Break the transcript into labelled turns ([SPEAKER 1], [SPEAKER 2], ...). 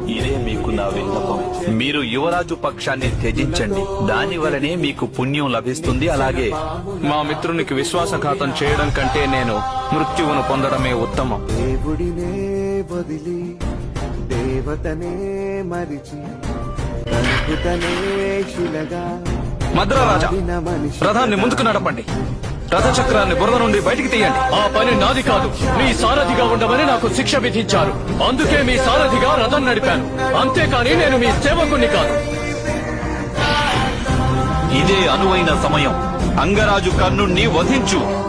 [SPEAKER 1] ఇదే మీకు నా విన్నపం. మీరు యువరాజు పక్షాన్ని త్యజించండి. దాని వలనే మీకు పుణ్యం లభిస్తుంది. అలాగే
[SPEAKER 2] మా మిత్రునికి విశ్వాసఘాతం చేయడం కంటే నేను మృత్యువును పొందడమే ఉత్తమం.
[SPEAKER 3] దేవుడినే వదిలి దేవతనే మరిచి కలుపుతనే శిలగా
[SPEAKER 2] మద్రరాజా, రథాన్ని ముందుకు నడపండి. రథచక్రాన్ని బురద నుండి బయటికి తీయండి.
[SPEAKER 4] ఆ పని నాది కాదు. మీ సారథిగా ఉండమని నాకు శిక్ష విధించారు. అందుకే మీ సారథిగా రథం నడిపాను. అంతేకాని నేను మీ సేవకుణ్ణి కాదు.
[SPEAKER 1] ఇదే అనువైన సమయం. అంగరాజు కర్ణుణ్ణి వధించు.